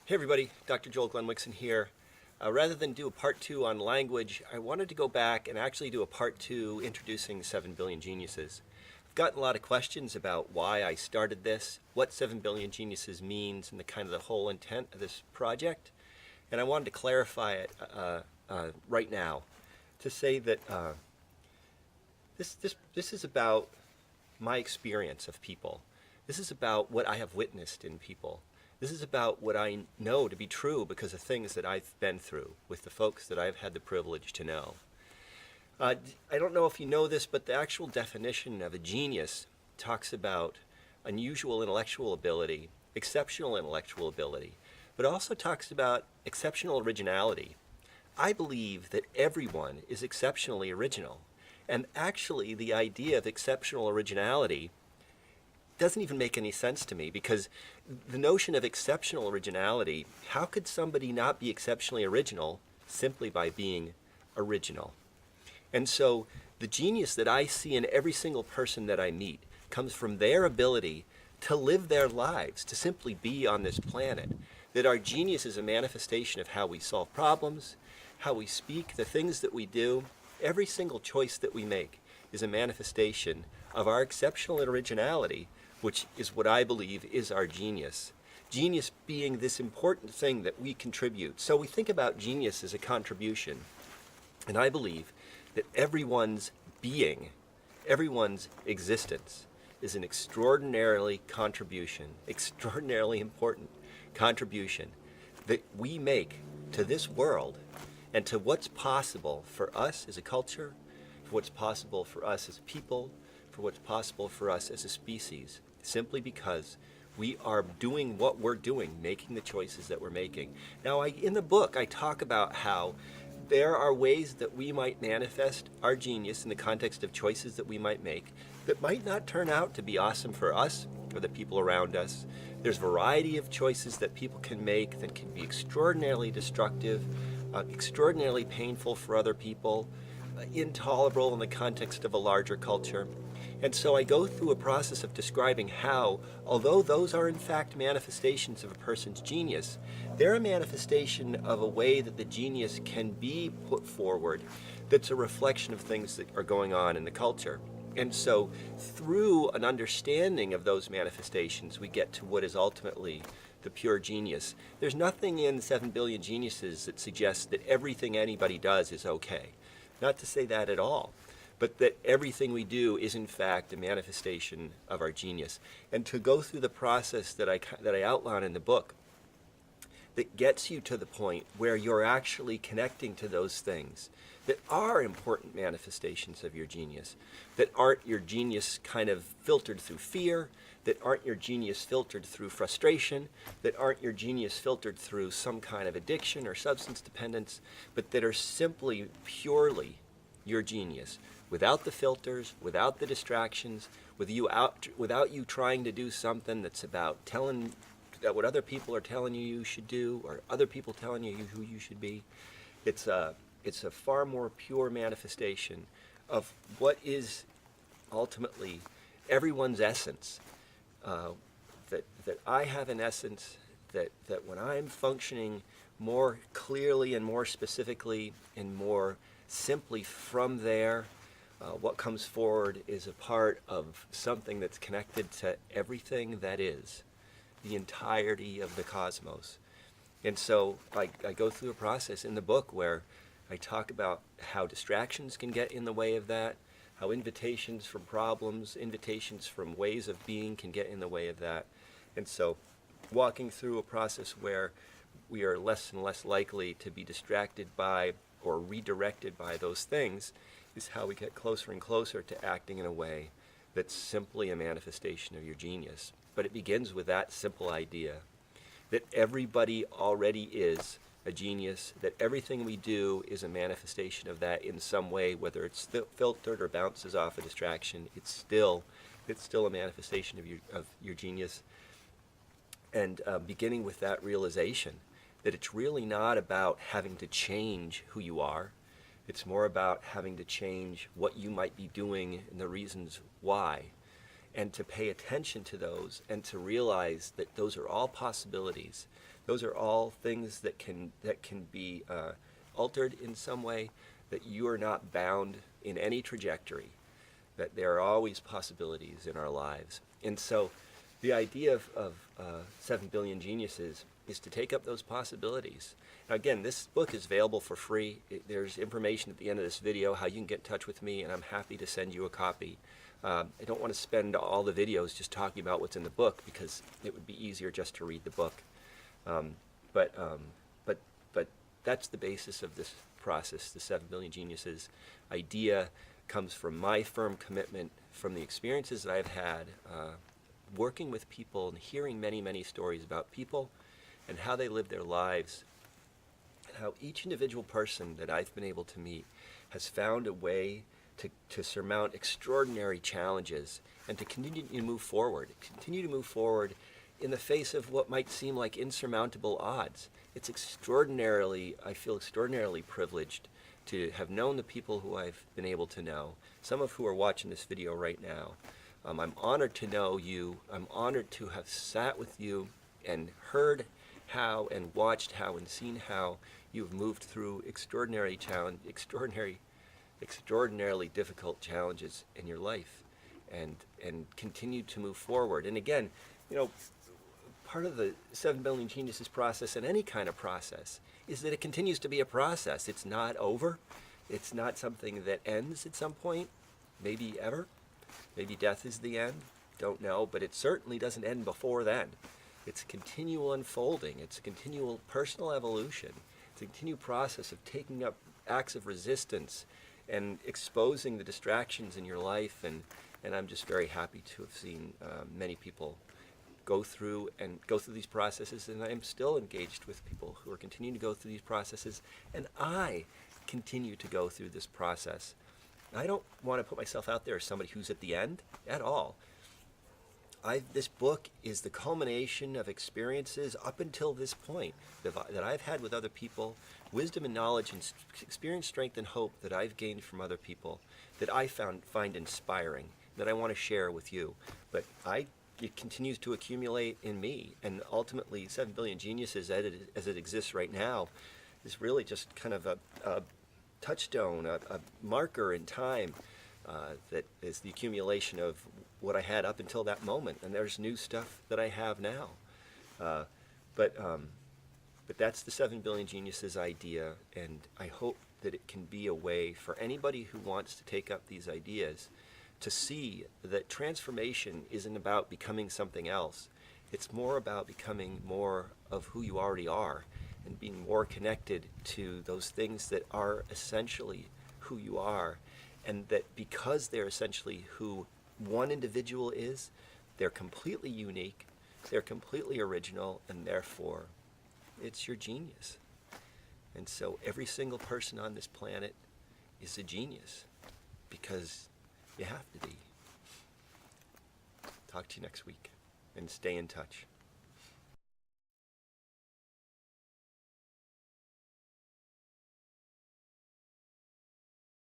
Hey everybody, Dr. Joel Glenn Wixson here. Rather than do a part two on language, I wanted to go back and actually do a part two introducing 7 billion geniuses. I've gotten a lot of questions about why I started this, what 7 billion geniuses means, and the kind of the whole intent of this project. And I wanted to clarify it right now to say that this is about my experience of people. This is about what I have witnessed in people. This is about what I know to be true because of things that I've been through with the folks that I've had the privilege to know. I don't know if you know this, but the actual definition of a genius talks about unusual intellectual ability, exceptional intellectual ability, but also talks about exceptional originality. I believe that everyone is exceptionally original. And actually, the idea of exceptional originality doesn't even make any sense to me, because the notion of exceptional originality, how could somebody not be exceptionally original simply by being original? And so the genius that I see in every single person that I meet comes from their ability to live their lives, to simply be on this planet. That our genius is a manifestation of how we solve problems, how we speak, the things that we do. Every single choice that we make is a manifestation of our exceptional originality, which is what I believe is our genius. Genius being this important thing that we contribute. So we think about genius as a contribution. And I believe that everyone's being, everyone's existence is an extraordinarily important contribution that we make to this world and to what's possible for us as a culture, for what's possible for us as people, for what's possible for us as a species, simply because we are doing what we're doing, making the choices that we're making. Now, in the book, I talk about how there are ways that we might manifest our genius in the context of choices that we might make that might not turn out to be awesome for us or the people around us. There's a variety of choices that people can make that can be extraordinarily destructive, extraordinarily painful for other people, intolerable in the context of a larger culture. And so I go through a process of describing how, although those are in fact manifestations of a person's genius, they're a manifestation of a way that the genius can be put forward that's a reflection of things that are going on in the culture. And so through an understanding of those manifestations, we get to what is ultimately the pure genius. There's nothing in 7 billion geniuses that suggests that everything anybody does is okay. Not to say that at all, but that everything we do is in fact a manifestation of our genius. And to go through the process that I outline in the book that gets you to the point where you're actually connecting to those things that are important manifestations of your genius, that aren't your genius kind of filtered through fear, that aren't your genius filtered through frustration, that aren't your genius filtered through some kind of addiction or substance dependence, but that are simply purely your genius, without the filters, without the distractions, without you trying to do something that's about telling that what other people are telling you should do, or other people telling you who you should be. It's a far more pure manifestation of what is ultimately everyone's essence. That I have an essence, that when I'm functioning more clearly and more specifically and more simply from there, what comes forward is a part of something that's connected to everything that is, the entirety of the cosmos. And so I go through a process in the book where I talk about how distractions can get in the way of that, how invitations from problems, invitations from ways of being can get in the way of that. And so walking through a process where we are less and less likely to be distracted by or redirected by those things is how we get closer and closer to acting in a way that's simply a manifestation of your genius. But it begins with that simple idea that everybody already is a genius, that everything we do is a manifestation of that in some way, whether it's filtered or bounces off a distraction. It's still a manifestation of your genius. And beginning with that realization that it's really not about having to change who you are. It's more about having to change what you might be doing and the reasons why. and to pay attention to those and to realize that those are all possibilities. Those are all things that can be altered in some way, that you are not bound in any trajectory, that there are always possibilities in our lives. And so the idea of 7 billion geniuses is to take up those possibilities. Now again, this book is available for free. There's information at the end of this video how you can get in touch with me, and I'm happy to send you a copy. I don't want to spend all the videos just talking about what's in the book, because it would be easier just to read the book. But that's the basis of this process. The 7 billion geniuses idea comes from my firm commitment, from the experiences that I've had working with people and hearing many, many stories about people and how they live their lives, and how each individual person that I've been able to meet has found a way to surmount extraordinary challenges and to continue to move forward in the face of what might seem like insurmountable odds. It's extraordinarily, I feel extraordinarily privileged to have known the people who I've been able to know, some of who are watching this video right now. I'm honored to know you. I'm honored to have sat with you and heard how and watched how and seen how you've moved through extraordinarily difficult challenges in your life and continue to move forward. And again, you know, part of the 7 billion geniuses process, and any kind of process, is that it continues to be a process. It's not over. It's not something that ends at some point, maybe ever. Maybe death is the end, don't know, but it certainly doesn't end before then. It's a continual unfolding. It's a continual personal evolution. It's a continual process of taking up acts of resistance and exposing the distractions in your life. And I'm just very happy to have seen many people go through these processes, and I'm still engaged with people who are continuing to go through these processes, and I continue to go through this process. I don't want to put myself out there as somebody who's at the end at all. This book is the culmination of experiences up until this point that I've had with other people, wisdom and knowledge and experience, strength and hope that I've gained from other people that I find inspiring, that I want to share with you. But it continues to accumulate in me, and ultimately 7 billion geniuses as it exists right now is really just kind of a touchstone, a marker in time that is the accumulation of what I had up until that moment, and there's new stuff that I have now. But that's the 7 billion geniuses idea, and I hope that it can be a way for anybody who wants to take up these ideas to see that transformation isn't about becoming something else. It's more about becoming more of who you already are and being more connected to those things that are essentially who you are, and that because they're essentially who one individual is, they're completely unique, they're completely original, and therefore it's your genius. And so every single person on this planet is a genius, because you have to be. Talk to you next week, and stay in touch.